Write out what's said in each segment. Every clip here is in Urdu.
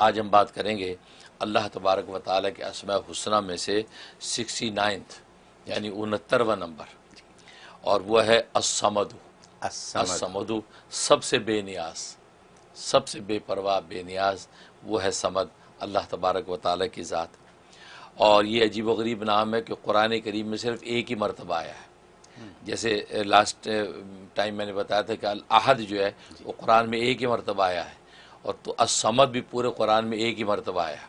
آج ہم بات کریں گے اللہ تبارک و تعالیٰ کے اسماء الحسنی میں سے 69 یعنی 69واں نمبر، اور وہ ہے الصمد۔ الصمد سب سے بے نیاز، سب سے بے پرواہ، بے نیاز، وہ ہے صمد، اللہ تبارک و تعالیٰ کی ذات۔ اور یہ عجیب و غریب نام ہے کہ قرآن کریم میں صرف ایک ہی مرتبہ آیا ہے۔ جیسے لاسٹ ٹائم میں نے بتایا تھا کہ الاحد جو ہے وہ قرآن میں ایک ہی مرتبہ آیا ہے، اور تو الصمد بھی پورے قرآن میں ایک ہی مرتبہ آیا ہے۔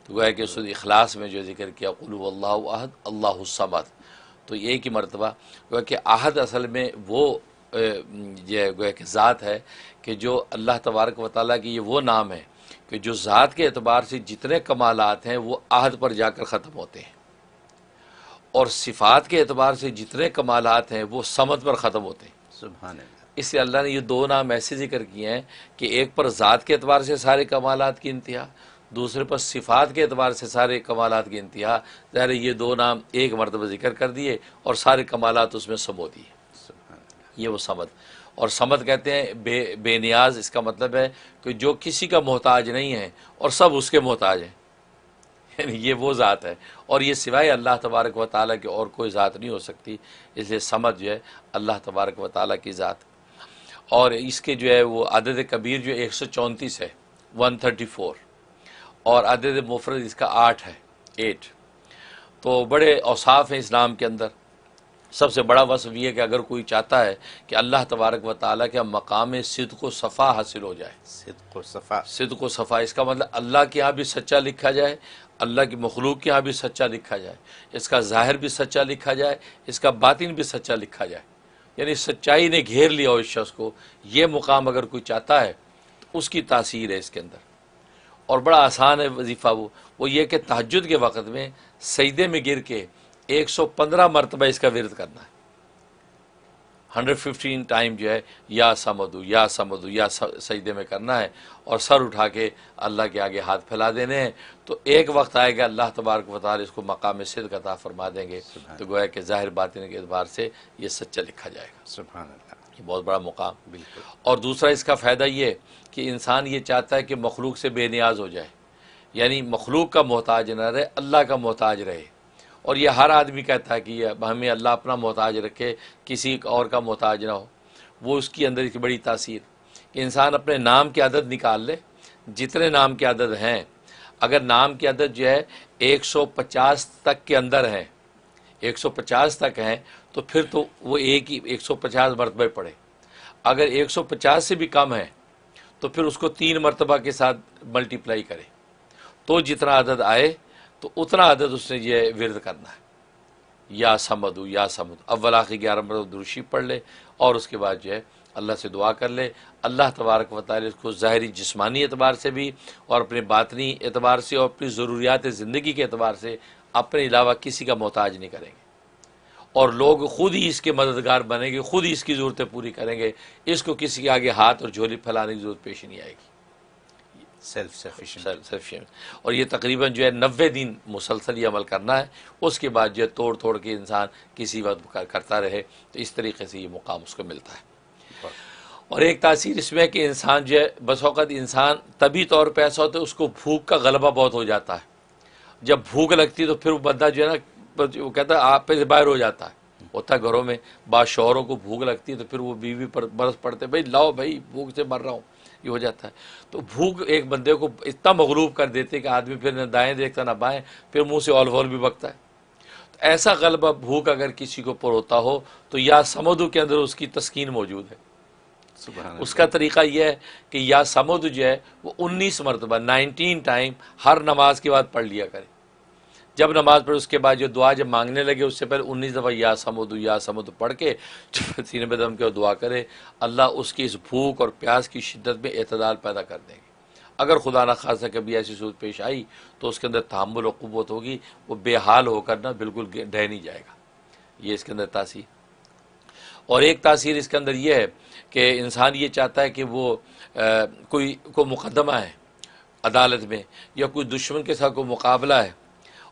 تو وہ ہے کہ سورۃ اخلاص میں جو ذکر کیا قل هو اللہ احد اللہ الصمد، تو یہ ایک ہی مرتبہ وہ ہے کہ احد اصل میں وہ جو کہ ذات ہے کہ جو اللہ تبارک و تعالیٰ کی یہ وہ نام ہے کہ جو ذات کے اعتبار سے جتنے کمالات ہیں وہ احد پر جا کر ختم ہوتے ہیں، اور صفات کے اعتبار سے جتنے کمالات ہیں وہ صمد پر ختم ہوتے ہیں۔ سبحان اللہ۔ اس لیے اللہ نے یہ دو نام ایسے ذکر کیے ہیں کہ ایک پر ذات کے اعتبار سے سارے کمالات کی انتہا، دوسرے پر صفات کے اعتبار سے سارے کمالات کی انتہا۔ ظاہر ہے یہ دو نام ایک مرتبہ ذکر کر دیے اور سارے کمالات اس میں سمو دیے، سبحان اللہ۔ یہ وہ صمد۔ اور صمد کہتے ہیں بے نیاز، اس کا مطلب ہے کہ جو کسی کا محتاج نہیں ہے اور سب اس کے محتاج ہیں، یعنی یہ وہ ذات ہے، اور یہ سوائے اللہ تبارک و تعالیٰ کے اور کوئی ذات نہیں ہو سکتی۔ اس لیے صمد جو ہے اللہ تبارک و تعالیٰ کی ذات، اور اس کے جو ہے وہ عدد کبیر جو 134 ہے، 134، اور عدد مفرد اس کا 8 ہے، 8۔ تو بڑے اوصاف ہیں اسلام کے اندر۔ سب سے بڑا وصف یہ ہے کہ اگر کوئی چاہتا ہے کہ اللہ تبارک و تعالیٰ کے مقام صدق و صفا حاصل ہو جائے، صدق و صفا، صدق و صفا، اس کا مطلب اللہ کے ہاں بھی سچا لکھا جائے، اللہ کی مخلوق کے ہاں بھی سچا لکھا جائے، اس کا ظاہر بھی سچا لکھا جائے، اس کا باطن بھی سچا لکھا جائے، یعنی سچائی نے گھیر لیا ہو اس شخص کو، یہ مقام اگر کوئی چاہتا ہے تو اس کی تاثیر ہے اس کے اندر۔ اور بڑا آسان ہے وظیفہ، وہ یہ کہ تہجد کے وقت میں سجدے میں گر کے 115 مرتبہ اس کا ورد کرنا ہے، 115 ٹائم جو ہے یا سمدو یا سمدو یا سجدے میں کرنا ہے، اور سر اٹھا کے اللہ کے آگے ہاتھ پھیلا دینے ہیں۔ تو ایک وقت آئے گا اللہ تبارک و تعالی اس کو مقام صدق عطا فرما دیں گے، تو گویا کہ ظاہر باطن کے اعتبار سے یہ سچا لکھا جائے گا۔ سبحان اللہ۔ یہ بہت بڑا مقام۔ بالکل۔ اور دوسرا اس کا فائدہ یہ کہ انسان یہ چاہتا ہے کہ مخلوق سے بے نیاز ہو جائے، یعنی مخلوق کا محتاج نہ رہے، اللہ کا محتاج رہے۔ اور یہ ہر آدمی کہتا ہے کہ یہ ہمیں اللہ اپنا محتاج رکھے، کسی اور کا محتاج نہ ہو۔ وہ اس کی اندر کی بڑی تاثیر کہ انسان اپنے نام کی عدد نکال لے، جتنے نام کی عدد ہیں، اگر نام کی عدد جو ہے 150 تک کے اندر ہیں، 150 تک ہیں، تو پھر تو وہ ایک ہی 150 مرتبہ پڑھے۔ اگر 150 سے بھی کم ہے تو پھر اس کو 3 مرتبہ کے ساتھ ملٹیپلائی کرے، تو جتنا عدد آئے تو اتنا عدد اس نے یہ ورد کرنا ہے، یا سمدو یا سمد۔ اول آخر 11 مرتبہ درود شریف پڑھ لے، اور اس کے بعد جو ہے اللہ سے دعا کر لے، اللہ تبارک و تعالی اس کو ظاہری جسمانی اعتبار سے بھی اور اپنے باطنی اعتبار سے اور اپنی ضروریات زندگی کے اعتبار سے اپنے علاوہ کسی کا محتاج نہیں کریں گے، اور لوگ خود ہی اس کے مددگار بنیں گے، خود ہی اس کی ضرورتیں پوری کریں گے، اس کو کسی کے آگے ہاتھ اور جھولی پھیلانے کی ضرورت پیش نہیں آئے گی۔ Self sufficient. اور یہ تقریباً جو ہے 90 دن مسلسل یہ عمل کرنا ہے، اس کے بعد جو ہے توڑ توڑ کے انسان کسی وقت کرتا رہے، تو اس طریقے سے یہ مقام اس کو ملتا ہے۔ اور ایک تاثیر اس میں ہے کہ انسان جو ہے بس اوقات انسان طبی طور پہ ایسا ہوتا ہے اس کو بھوک کا غلبہ بہت ہو جاتا ہے، جب بھوک لگتی ہے تو پھر وہ بندہ جو ہے نا وہ کہتا ہے آپ پہ سے باہر ہو جاتا ہے۔ ہوتا ہے گھروں میں بعض شوہروں کو بھوک لگتی ہے تو پھر وہ بیوی پر برس پڑتے، بھائی لاؤ بھائی بھوک سے مر رہا ہوں، یہ ہو جاتا ہے۔ تو بھوک ایک بندے کو اتنا مغلوب کر دیتے کہ آدمی پھر نہ دائیں دیکھتا نہ بائیں، پھر منہ سے اول وول بھی بکتا ہے۔ تو ایسا غلبہ بھوک اگر کسی کو پر ہوتا ہو تو یا سمدو کے اندر اس کی تسکین موجود ہے۔ سبحان اس کا طریقہ یہ ہے کہ یا سمد جو ہے وہ 19 مرتبہ 19 ٹائم ہر نماز کے بعد پڑھ لیا کرے۔ جب نماز پڑھے اس کے بعد جو دعا جب مانگنے لگے اس سے پہلے 19 دفعہ یا سمد پڑھ کے سینے پہ دم کے دعا کرے، اللہ اس کی اس بھوک اور پیاس کی شدت میں اعتدال پیدا کر دیں گے۔ اگر خدا نہ خاصہ کبھی ایسی صورت پیش آئی تو اس کے اندر تحمل و قوت ہوگی، وہ بے حال ہو کر نا بالکل ڈہ نہیں جائے گا۔ یہ اس کے اندر تاثیر۔ اور ایک تاثیر اس کے اندر یہ ہے کہ انسان یہ چاہتا ہے کہ وہ کوئی مقدمہ ہے عدالت میں، یا کوئی دشمن کے ساتھ کوئی مقابلہ ہے،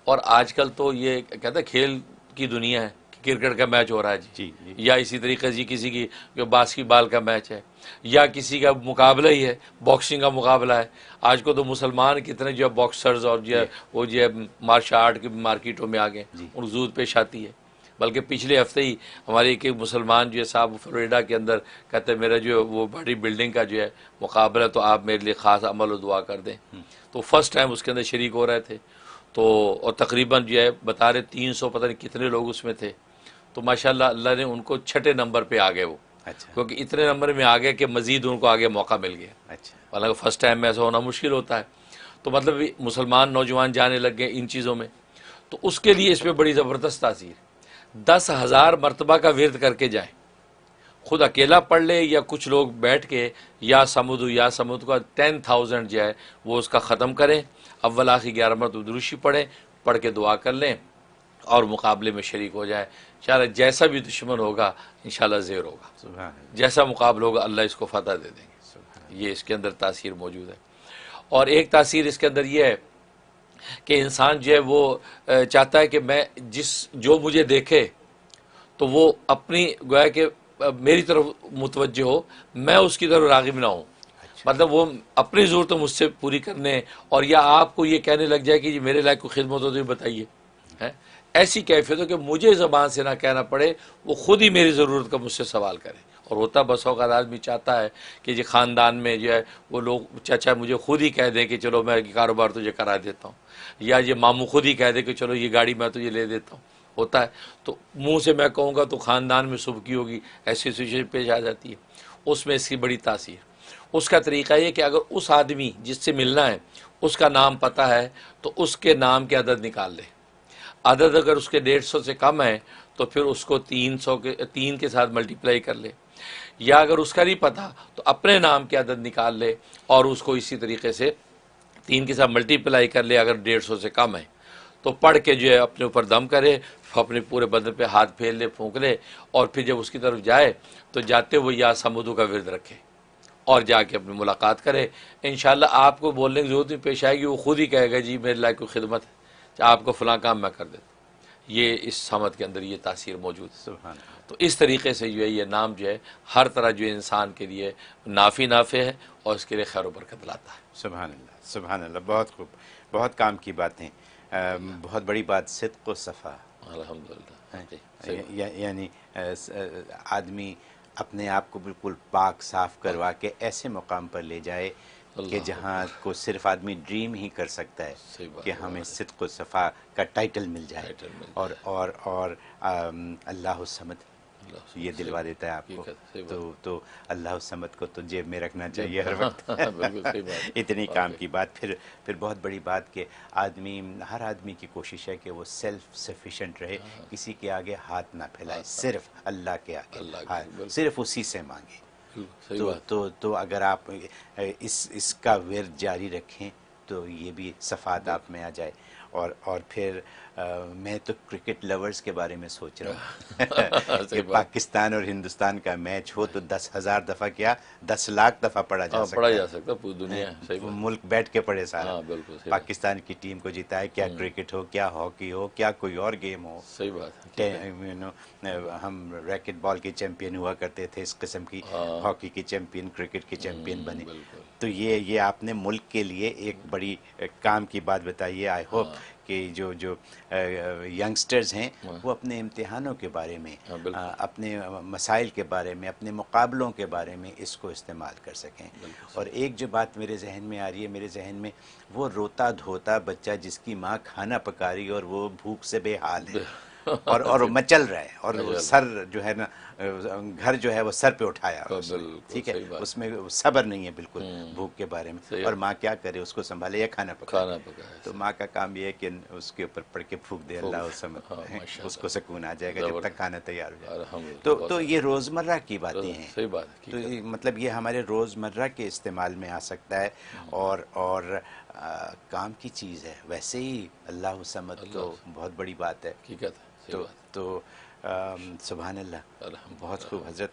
اور آج کل تو یہ کہتا ہے کھیل کی دنیا ہے، کرکٹ کا میچ ہو رہا ہے جی جی یا اسی طریقے سے کسی کی جو باسکٹ بال کا میچ ہے یا کسی کا مقابلہ ہی ہے، باکسنگ کا مقابلہ ہے. آج کو تو مسلمان کتنے جو ہے باکسرز اور جو ہے وہ جو ہے مارشل آرٹ کی مارکیٹوں میں آ گئے، جی ان ضرورت پیش آتی ہے. بلکہ پچھلے ہفتے ہی ہمارے ایک مسلمان جو ہے صاحب فلوریڈا کے اندر کہتے ہیں میرا جو وہ باڈی بلڈنگ کا جو ہے مقابلہ تو آپ میرے لیے خاص عمل و دعا کر دیں. تو فرسٹ ٹائم اس کے اندر شریک ہو رہے تھے. تو اور تقریباً جو ہے بتا رہے 300 پتہ نہیں کتنے لوگ اس میں تھے. تو ماشاءاللہ اللہ نے ان کو 6 نمبر پہ آ گئے وہ، اچھا کیونکہ اتنے نمبر میں آ گئے کہ مزید ان کو آگے موقع مل گیا. اچھا حالانکہ فرسٹ ٹائم میں ایسا ہونا مشکل ہوتا ہے. تو مطلب مسلمان نوجوان جانے لگ گئے ان چیزوں میں. تو اس کے لیے اس میں بڑی زبردست تاثیر. 10,000 مرتبہ کا ورد کر کے جائیں، خود اکیلا پڑھ لے یا کچھ لوگ بیٹھ کے یا سمود کا 10,000 جو ہے وہ اس کا ختم کریں. اول آخر 11 مرتبہ دروشی پڑھیں، پڑھ کے دعا کر لیں اور مقابلے میں شریک ہو جائیں. انشاءاللہ جیسا بھی دشمن ہوگا انشاءاللہ زیر ہوگا، سبحان اللہ جیسا مقابلہ ہوگا اللہ اس کو فتح دے دیں گے. سبحان یہ اس کے اندر تاثیر موجود ہے. اور ایک تاثیر اس کے اندر یہ ہے کہ انسان جو ہے وہ چاہتا ہے کہ میں جو مجھے دیکھے تو وہ اپنی گویا کہ میری طرف متوجہ ہو، میں اس کی طرف راغب نہ ہوں. مطلب وہ اپنی ضرورتیں مجھ سے پوری کرنے اور یا آپ کو یہ کہنے لگ جائے کہ جی میرے لائق کوئی خدمت ہو تو یہ بتائیے. ایسی کیفیت ہو کہ مجھے زبان سے نہ کہنا پڑے، وہ خود ہی میری ضرورت کا مجھ سے سوال کرے. اور ہوتا بس اوقات آدمی چاہتا ہے کہ جی خاندان میں جو ہے وہ لوگ چچا مجھے خود ہی کہہ دیں کہ چلو میں کاروبار تجھے کرا دیتا ہوں، یا یہ ماموں خود ہی کہہ دے کہ چلو یہ گاڑی میں تجھے لے دیتا ہوں. ہوتا ہے تو منہ سے میں کہوں گا تو خاندان میں سبکی ہوگی، ایسی سچویشن پیش آ جاتی ہے. اس میں اس کی بڑی تاثیر. اس کا طریقہ یہ کہ اگر اس آدمی جس سے ملنا ہے اس کا نام پتہ ہے تو اس کے نام کے عدد نکال لے. عدد اگر اس کے 150 سے کم ہے تو پھر اس کو 3 کے ساتھ ملٹیپلائی کر لے. یا اگر اس کا نہیں پتہ تو اپنے نام کے عدد نکال لے اور اس کو اسی طریقے سے 3 کے ساتھ ملٹیپلائی کر لے. اگر 150 سے کم ہے تو پڑھ کے جو ہے اپنے اوپر دم کرے، اپنے پورے بدن پہ ہاتھ پھیر لے، پھونک لے، اور پھر جب اس کی طرف جائے تو جاتے وہ یا سمودو کا ورد رکھے اور جا کے اپنی ملاقات کرے. انشاءاللہ آپ کو بولنے کی ضرورت نہیں پیش آئے گی، وہ خود ہی کہے گا جی میرے لائق کوئی خدمت ہے، آپ کو فلاں کام میں کر دیتا ہوں. یہ اس سمت کے اندر یہ تاثیر موجود ہے. سبحان اللہ تو اس طریقے سے جو ہے یہ نام جو ہے ہر طرح جو انسان کے لیے نافع ہے اور اس کے لیے خیر و برکت لاتا ہے. سبحان اللہ سبحان اللہ. بہت خوب، بہت کام کی باتیں. بہت بڑی بات صدق و صفا. الحمدللہ. یعنی آدمی اپنے آپ کو بالکل پاک صاف کروا کے ایسے مقام پر لے جائے کہ جہاں کو صرف آدمی ڈریم ہی کر سکتا ہے صحیح بات کہ ہمیں صدق و صفا کا ٹائٹل مل جائے. ٹائٹل مل جائے. اور اللہ الصمد یہ دلوا دیتا ہے آپ کو. تو اللہ الصمد کو تو جیب میں رکھنا چاہیے ہر وقت. بالکل صحیح بات. اتنی کام کی بات. پھر بہت بڑی بات کہ ہر آدمی کی کوشش ہے کہ وہ سیلف سفیشینٹ رہے، کسی کے آگے ہاتھ نہ پھیلائے، صرف اللہ کے آگے صرف اسی سے مانگے. تو اگر آپ اس کا ورد جاری رکھیں تو یہ بھی صفات آپ میں آ جائے. اور پھر میں تو کرکٹ لورز کے بارے میں سوچ رہا ہوں کہ پاکستان اور ہندوستان کا میچ ہو تو 10,000 دفعہ کیا 10 لاکھ دفعہ پڑھا جا سکتا پوری دنیا. ملک بیٹھ کے پڑھے سارا. بالکل پاکستان کی ٹیم کو جتائے، کیا کرکٹ ہو، کیا ہاکی ہو، کیا کوئی اور گیم ہو. صحیح بات. ہم ریکٹ بال کے چیمپئن ہوا کرتے تھے، اس قسم کی ہاکی کی چیمپئن، کرکٹ کی چیمپئن بنے. تو یہ آپ نے ملک کے لیے ایک بڑی کام کی بات بتائی ہے. آئی ہوپ کہ جو ینگسٹرز ہیں وہ اپنے امتحانوں کے بارے میں، اپنے مسائل کے بارے میں، اپنے مقابلوں کے بارے میں اس کو استعمال کر سکیں. اور ایک جو بات میرے ذہن میں آ رہی ہے، میرے ذہن میں وہ روتا دھوتا بچہ جس کی ماں کھانا پکا رہی اور وہ بھوک سے بے حال ہے اور مچل رہا ہے، اور سر جو ہے نا گھر جو ہے وہ سر پہ اٹھایا، ٹھیک ہے، اس میں صبر نہیں ہے بالکل بھوک کے بارے میں. اور ماں کیا کرے، اس کو سنبھالے یا کھانا پکائے. تو ماں کا کام یہ ہے کہ اس کے اوپر پڑھ کے پھونک دے اللہ الصمد، اس کو سکون آ جائے گا جب تک کھانا تیار ہو جائے. تو یہ روزمرہ کی باتیں ہیں. صحیح بات. تو مطلب یہ ہمارے روزمرہ کے استعمال میں آ سکتا ہے. اور کام کی چیز ہے. ویسے ہی اللہ الصمد تو بہت بڑی بات ہے. تو سبحان اللہ. بہت خوب حضرت،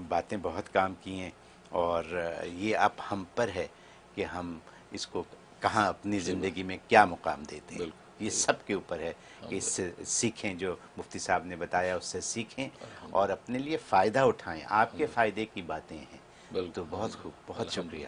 باتیں بہت کام کی ہیں، اور یہ اب ہم پر ہے کہ ہم اس کو کہاں اپنی زندگی میں کیا مقام دیتے ہیں. یہ سب کے اوپر ہے کہ اس سے سیکھیں، جو مفتی صاحب نے بتایا اس سے سیکھیں اور اپنے لیے فائدہ اٹھائیں، آپ کے فائدے کی باتیں ہیں۔ تو بہت خوب، بہت شکریہ۔